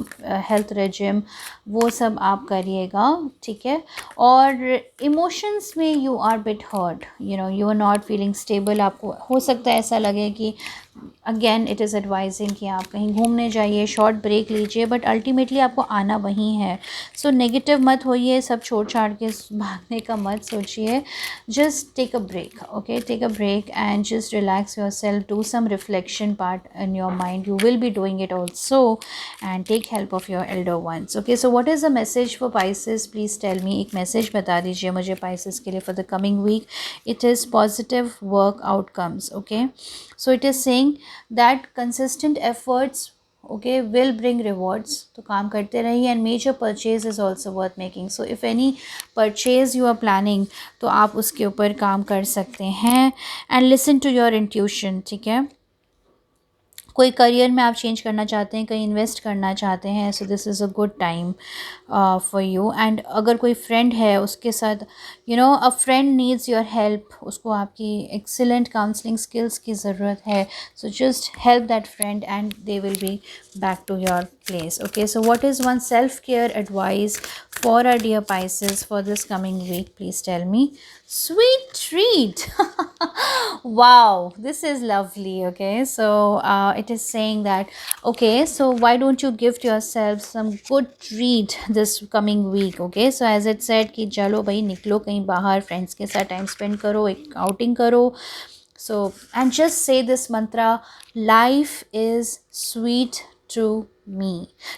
health regime. वो सब आप करिएगा. ठीक है. और इमोशंस में you are bit hurt, you are not feeling stable. आपको हो सकता है ऐसा लगे कि अगेन इट इज़ एडवाइजिंग कि आप कहीं घूमने जाइए, शॉर्ट ब्रेक लीजिए, बट अल्टीमेटली आपको आना वहीं है. सो नेगेटिव मत होइए, सब छोड़ छाड़ के भागने का मत सोचिए. Just take a break. Okay, take a break and just relax yourself, do some reflection part in your mind. You will be doing it also, and take help of your elder ones. Okay, so what is the message for Pisces? Please tell me. एक message बता दीजिए मुझे Pisces के लिए for the coming week. It is positive work outcomes. Okay, so it is saying that consistent efforts will bring rewards. तो काम करते रहिए. and major purchase is also worth making. so if any purchase you are planning, तो आप उसके ऊपर काम कर सकते हैं. and listen to your intuition. ठीक है. कोई करियर में आप चेंज करना चाहते हैं, कहीं इन्वेस्ट करना चाहते हैं, so this is a good time for you. And अगर कोई फ्रेंड है, उसके साथ a friend needs your help, उसको आपकी एक्सीलेंट काउंसलिंग स्किल्स की ज़रूरत है. So just help that friend and they will be back to your place. Okay, so what is one self-care advice for our dear Pisces for this coming week? Please tell me. Sweet treat. Wow, this is lovely. Okay, so it is saying that, okay, so why don't you gift yourself some good treat this coming week? Okay, so as it said कि चलो भाई निकलो कहीं बाहर, friends के साथ time spend करो, एक आउटिंग करो. So, and just say this mantra: life is sweet to me.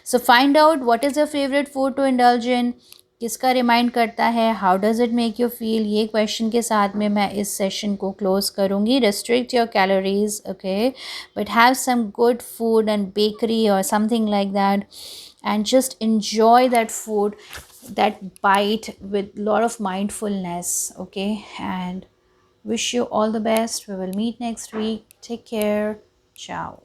So find out what is your favorite food to indulge in, किसका रिमाइंड करता है, how does it make you feel. ये question के साथ में मैं इस सेशन को क्लोज करूँगी. Restrict your calories, okay, but have some good food and bakery और something like that, and just enjoy that food, that bite, with lot of mindfulness. Okay, and wish you all the best. We will meet next week. Take care. Ciao.